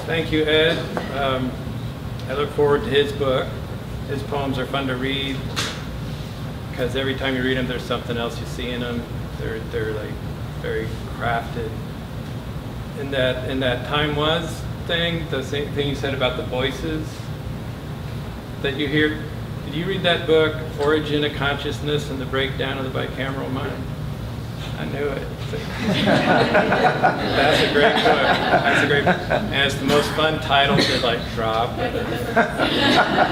Thank you, Ed. I look forward to his book. His poems are fun to read because every time you read them, there's something else you see in them. They're like very crafted. In that time was thing, the same thing you said about the voices that you hear. Did you read that book, Origin of Consciousness and the Breakdown of the Bicameral Mind? I knew it. That's a great book. That's a great, and it's the most fun title to like drop.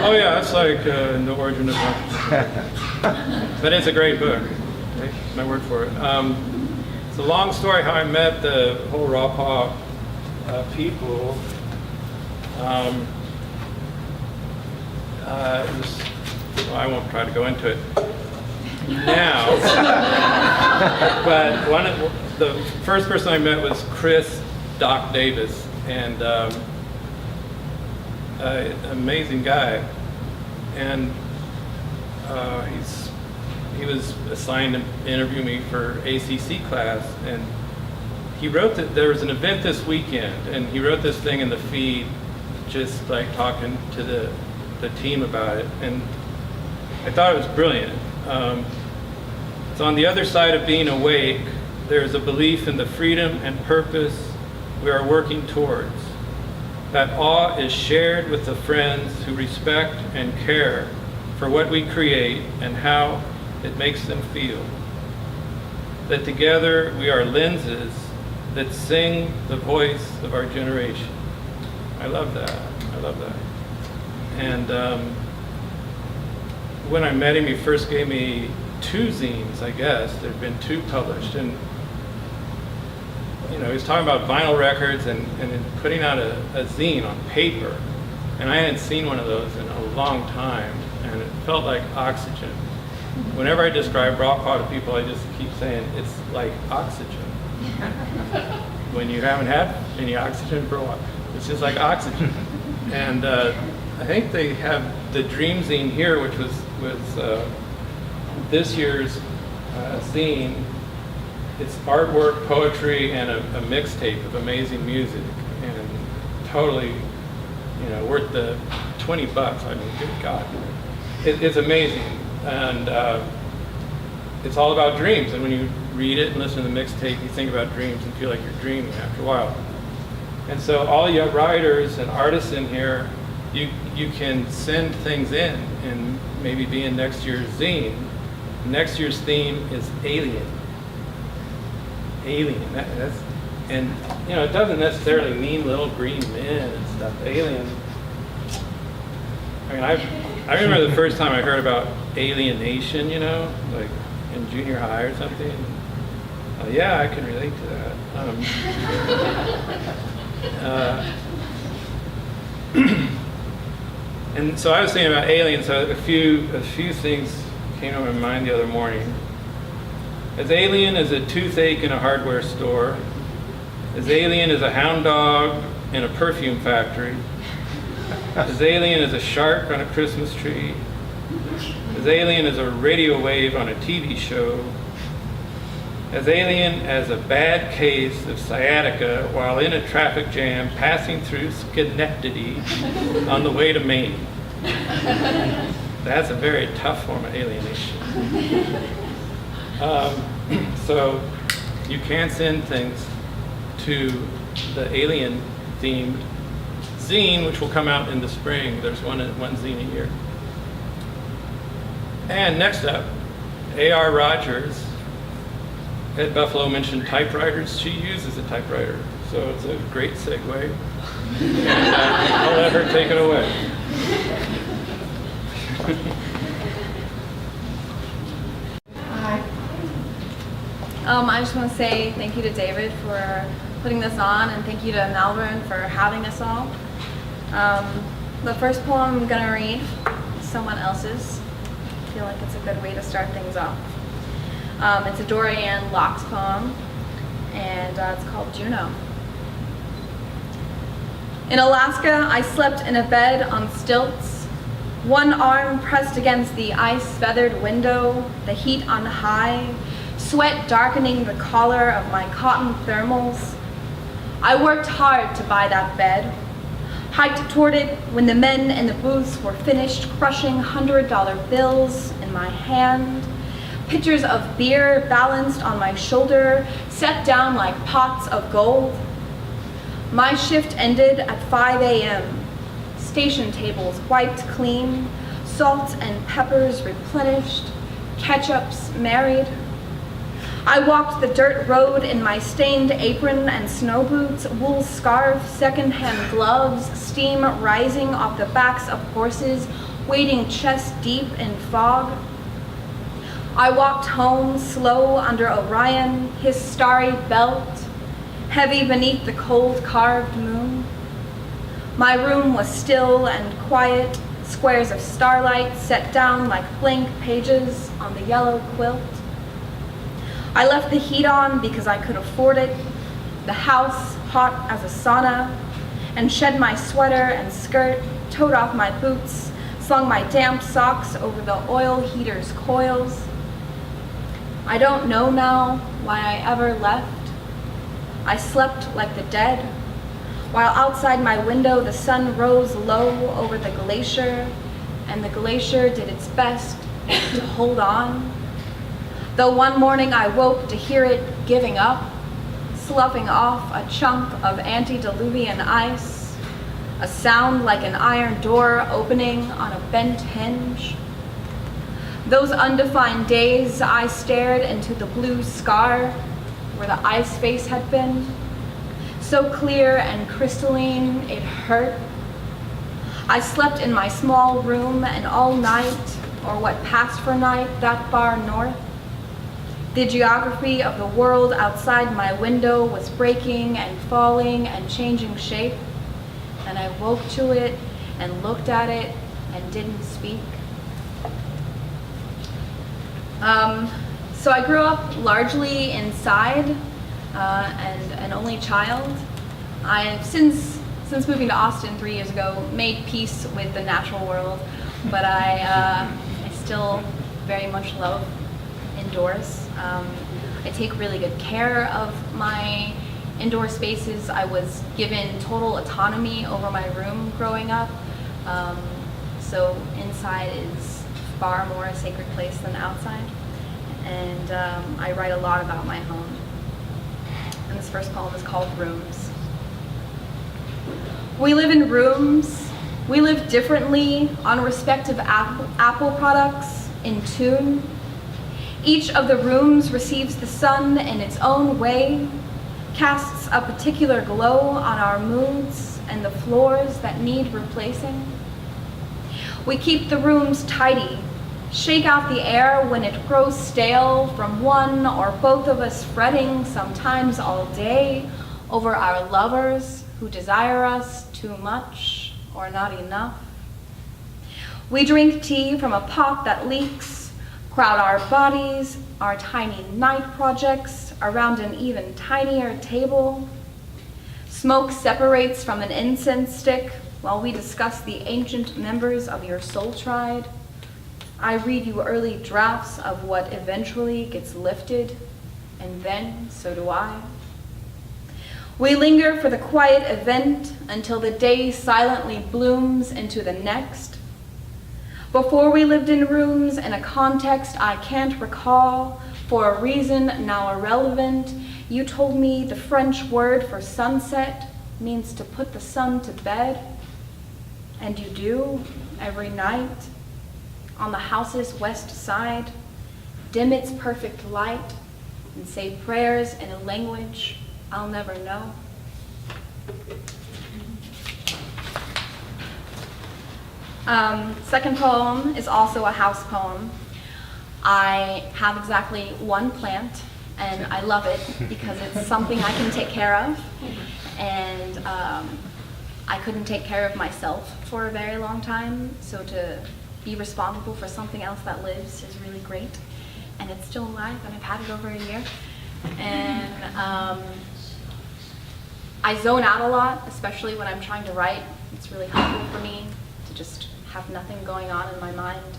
Oh yeah, that's like The Origin of Consciousness. But it's a great book. Take my word for it. It's a long story how I met the whole Raw Paw people. Well, I won't try to go into it now. But the first person I met was Chris Doc Davis, and an amazing guy. And he was assigned to interview me for ACC class, and he wrote that there was an event this weekend, and he wrote this thing in the feed, just like talking to the team about it, and I thought it was brilliant. So on the other side of being awake, there is a belief in the freedom and purpose we are working towards. That awe is shared with the friends who respect and care for what we create and how it makes them feel. That together we are lenses that sing the voice of our generation. I love that. I love that. And when I met him, he first gave me 2 zines, I guess. There had been 2 published. And you know, he was talking about vinyl records and putting out a zine on paper. And I hadn't seen one of those in a long time, and it felt like oxygen. Whenever I describe Raw Paw to people, I just keep saying it's like oxygen. When you haven't had any oxygen for a while, it's just like oxygen. And I think they have the Dream Zine here, which was this year's zine. It's artwork, poetry, and a mixtape of amazing music, and totally, you know, worth the $20. I mean, good God, it's amazing, and it's all about dreams. And when you read it and listen to the mixtape, you think about dreams and feel like you're dreaming after a while. And so, all you writers and artists in here, you can send things in and maybe be in next year's zine. Next year's theme is alien. Alien. That's, and you know, it doesn't necessarily mean little green men and stuff. Alien. I mean, I remember the first time I heard about alienation. You know, like in junior high or something. Yeah, I can relate to that. And so I was thinking about aliens. So a few things came to my mind the other morning. As alien as a toothache in a hardware store, as alien as a hound dog in a perfume factory, as alien as a shark on a Christmas tree, as alien as a radio wave on a TV show, as alien as a bad case of sciatica while in a traffic jam passing through Schenectady on the way to Maine. That's a very tough form of alienation. So you can send things to the alien-themed zine, which will come out in the spring. There's one zine a year. And next up, A.R. Rogers. Ed Buffalo mentioned typewriters. She uses a typewriter, so it's a great segue. And I'll let her take it away. Hi. I just want to say thank you to David for putting this on, and thank you to Malvern for having us all. The first poem I'm going to read is someone else's. I feel like it's a good way to start things off. It's a Dorian Locke's poem, and it's called Juno. In Alaska, I slept in a bed on stilts, one arm pressed against the ice-feathered window, the heat on high, sweat darkening the collar of my cotton thermals. I worked hard to buy that bed, hiked toward it when the men in the booths were finished crushing $100 bills in my hand. Pitchers of beer balanced on my shoulder, set down like pots of gold. My shift ended at 5 a.m. Station tables wiped clean, salt and peppers replenished, ketchups married. I walked the dirt road in my stained apron and snow boots, wool scarf, secondhand gloves, steam rising off the backs of horses, wading chest deep in fog. I walked home, slow under Orion, his starry belt, heavy beneath the cold carved moon. My room was still and quiet, squares of starlight set down like blank pages on the yellow quilt. I left the heat on because I could afford it, the house hot as a sauna, and shed my sweater and skirt, toed off my boots, slung my damp socks over the oil heater's coils. I don't know now why I ever left. I slept like the dead, while outside my window the sun rose low over the glacier, and the glacier did its best to hold on. Though one morning I woke to hear it giving up, sloughing off a chunk of antediluvian ice, a sound like an iron door opening on a bent hinge. Those undefined days I stared into the blue scar where the ice face had been, so clear and crystalline it hurt. I slept in my small room, and all night, or what passed for night, that far north, the geography of the world outside my window was breaking and falling and changing shape, and I woke to it and looked at it and didn't speak. So I grew up largely inside and an only child. I've since moving to Austin 3 years ago made peace with the natural world, but I still very much love indoors. I take really good care of my indoor spaces. I was given total autonomy over my room growing up, so inside is far more a sacred place than outside. And I write a lot about my home. And this first poem is called Rooms. We live in rooms. We live differently on respective Apple products in tune. Each of the rooms receives the sun in its own way, casts a particular glow on our moods and the floors that need replacing. We keep the rooms tidy, shake out the air when it grows stale from one or both of us fretting, sometimes all day, over our lovers who desire us too much or not enough. We drink tea from a pot that leaks, crowd our bodies, our tiny night projects around an even tinier table. Smoke separates from an incense stick while we discuss the ancient members of your soul tribe. I read you early drafts of what eventually gets lifted, and then so do I. We linger for the quiet event until the day silently blooms into the next. Before we lived in rooms in a context I can't recall, for a reason now irrelevant, you told me the French word for sunset means to put the sun to bed. And you do, every night, on the house's west side, dim its perfect light and say prayers in a language I'll never know. Second poem is also a house poem. I have exactly one plant, and I love it because it's something I can take care of, and I couldn't take care of myself for a very long time, so to be responsible for something else that lives is really great, and it's still alive, and I've had it over a year. And I zone out a lot, especially when I'm trying to write. It's really helpful for me to just have nothing going on in my mind.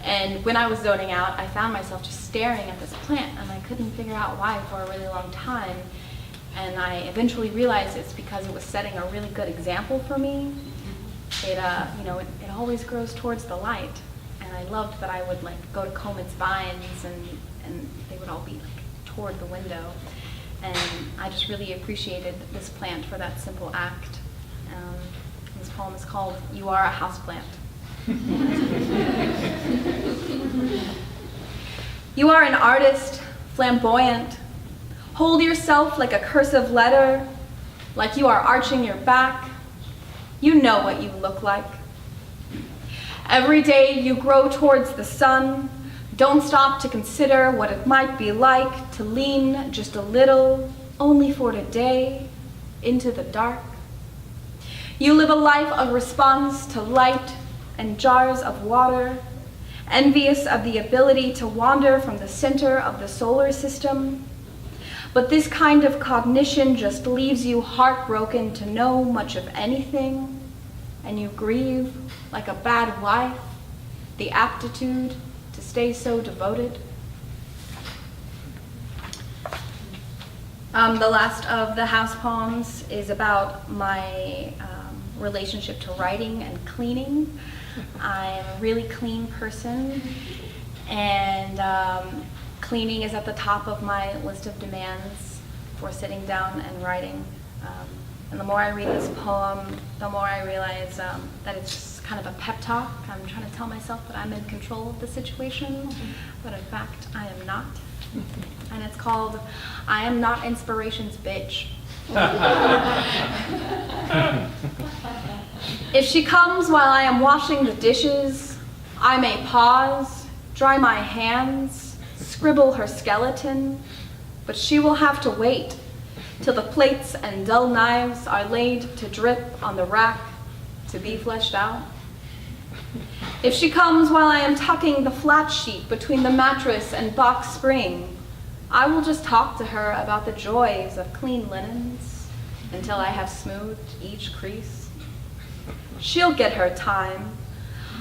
And when I was zoning out, I found myself just staring at this plant, and I couldn't figure out why for a really long time. And I eventually realized it's because it was setting a really good example for me. It always grows towards the light. And I loved that I would go to comb its vines and they would all be toward the window. And I just really appreciated this plant for that simple act. This poem is called "You Are a Houseplant." You are an artist, flamboyant. Hold yourself like a cursive letter, like you are arching your back. You know what you look like. Every day you grow towards the sun. Don't stop to consider what it might be like to lean just a little, only for today, into the dark. You live a life of response to light and jars of water, envious of the ability to wander from the center of the solar system. But this kind of cognition just leaves you heartbroken to know much of anything, and you grieve, like a bad wife, the aptitude to stay so devoted. The last of the house poems is about my relationship to writing and cleaning. I'm a really clean person, and cleaning is at the top of my list of demands for sitting down and writing. And the more I read this poem, the more I realize that it's just kind of a pep talk. I'm trying to tell myself that I'm in control of the situation, but in fact, I am not. And it's called "I Am Not Inspiration's Bitch." If she comes while I am washing the dishes, I may pause, dry my hands, scribble her skeleton, but she will have to wait till the plates and dull knives are laid to drip on the rack to be fleshed out. If she comes while I am tucking the flat sheet between the mattress and box spring, I will just talk to her about the joys of clean linens until I have smoothed each crease. She'll get her time,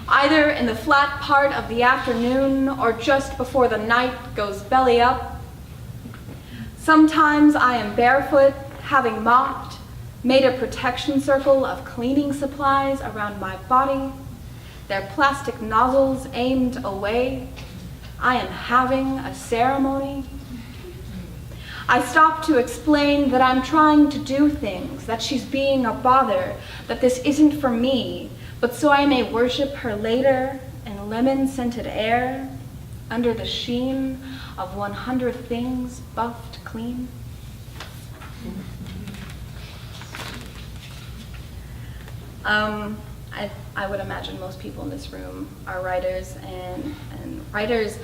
either in the flat part of the afternoon or just before the night goes belly up. Sometimes I am barefoot, having mopped, made a protection circle of cleaning supplies around my body, their plastic nozzles aimed away. I am having a ceremony. I stop to explain that I'm trying to do things, that she's being a bother, that this isn't for me, but so I may worship her later in lemon-scented air, under the sheen of 100 things buffed clean. I would imagine most people in this room are writers, and writers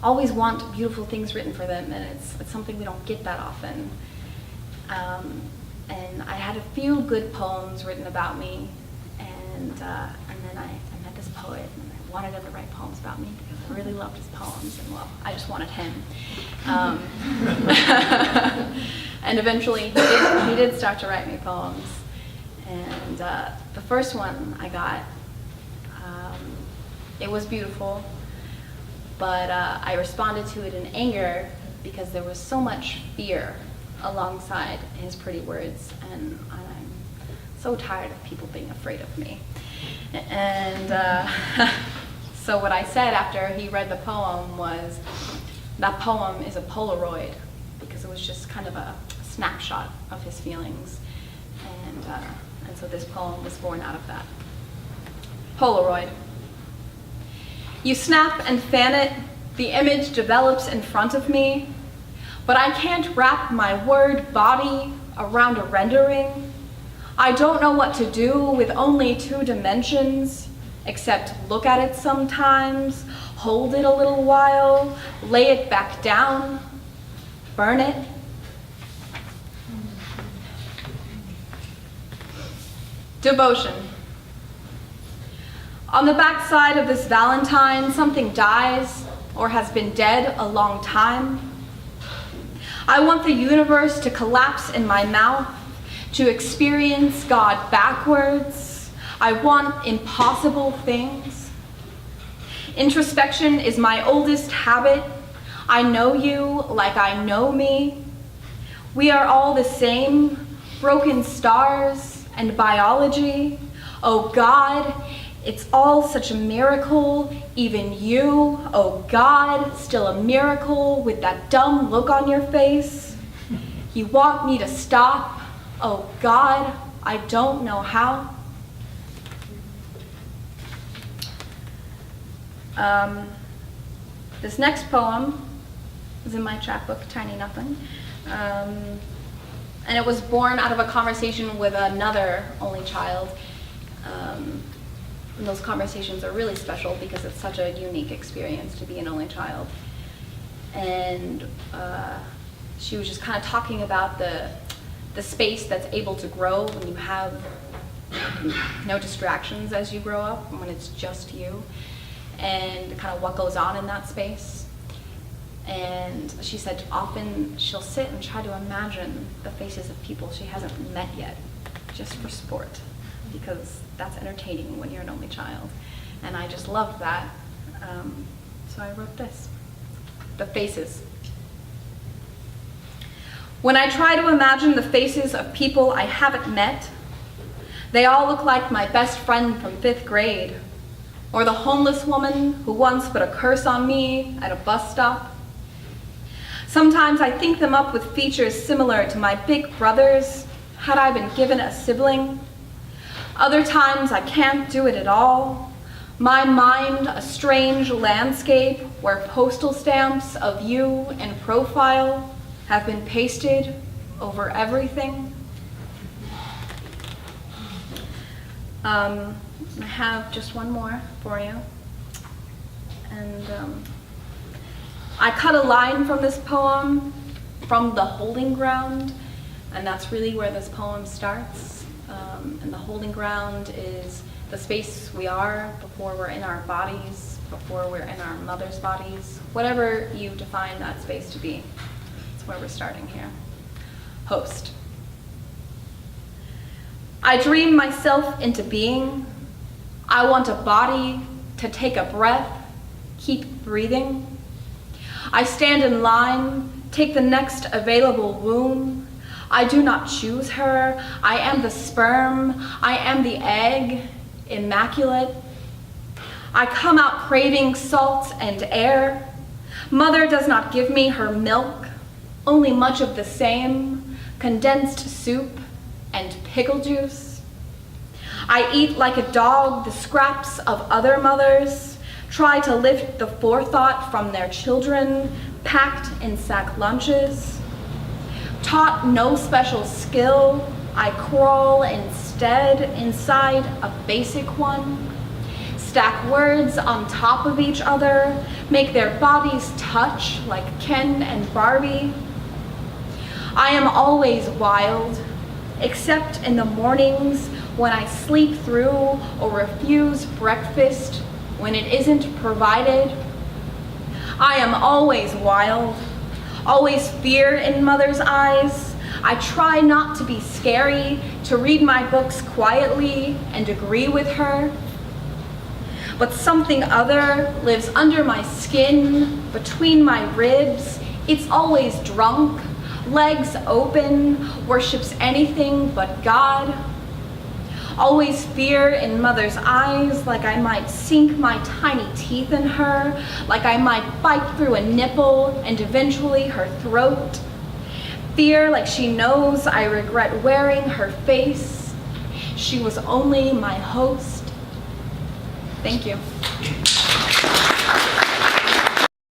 always want beautiful things written for them, and it's something we don't get that often. And I had a few good poems written about me, and then I met this poet, and I wanted him to write poems about me because I really loved his poems, and well, I just wanted him. And eventually he did start to write me poems. And the first one I got, it was beautiful, but I responded to it in anger because there was so much fear alongside his pretty words, and I'm so tired of people being afraid of me. And so what I said after he read the poem was, that poem is a Polaroid, because it was just kind of a snapshot of his feelings. And so this poem was born out of that. Polaroid. You snap and fan it, the image develops in front of me, but I can't wrap my word body around a rendering. I don't know what to do with only 2 dimensions, except look at it sometimes, hold it a little while, lay it back down, burn it. Devotion. On the backside of this Valentine, something dies or has been dead a long time. I want the universe to collapse in my mouth, to experience God backwards. I want impossible things. Introspection is my oldest habit. I know you like I know me. We are all the same, broken stars and biology. Oh God, it's all such a miracle, even you, oh God, still a miracle with that dumb look on your face. You want me to stop, oh God, I don't know how. This next poem is in my chapbook, Tiny Nothing. And it was born out of a conversation with another only child. And those conversations are really special because it's such a unique experience to be an only child. And she was just kind of talking about the space that's able to grow when you have no distractions as you grow up, when it's just you, and kind of what goes on in that space. And she said often she'll sit and try to imagine the faces of people she hasn't met yet, just for sport, because that's entertaining when you're an only child. And I just loved that. So I wrote this, The Faces. When I try to imagine the faces of people I haven't met, they all look like my best friend from 5th grade, or the homeless woman who once put a curse on me at a bus stop. Sometimes I think them up with features similar to my big brothers, had I been given a sibling. Other times I can't do it at all. My mind a strange landscape where postal stamps of you in profile have been pasted over everything. I have just one more for you. And I cut a line from this poem from the holding ground, and that's really where this poem starts. And the holding ground is the space we are before we're in our bodies, before we're in our mother's bodies, whatever you define that space to be. That's where we're starting here. Host. I dream myself into being. I want a body to take a breath, keep breathing. I stand in line, take the next available womb. I do not choose her. I am the sperm. I am the egg, immaculate. I come out craving salt and air. Mother does not give me her milk, only much of the same, condensed soup and pickle juice. I eat like a dog the scraps of other mothers, try to lift the forethought from their children, packed in sack lunches. Taught no special skill, I crawl instead inside a basic one. Stack words on top of each other, make their bodies touch like Ken and Barbie. I am always wild, except in the mornings when I sleep through or refuse breakfast when it isn't provided. I am always wild, always fear in mother's eyes. I try not to be scary, to read my books quietly and agree with her. But something other lives under my skin, between my ribs. It's always drunk, legs open, worships anything but God. Always fear in mother's eyes, like I might sink my tiny teeth in her, like I might bite through a nipple and eventually her throat. Fear like she knows I regret wearing her face. She was only my host. Thank you.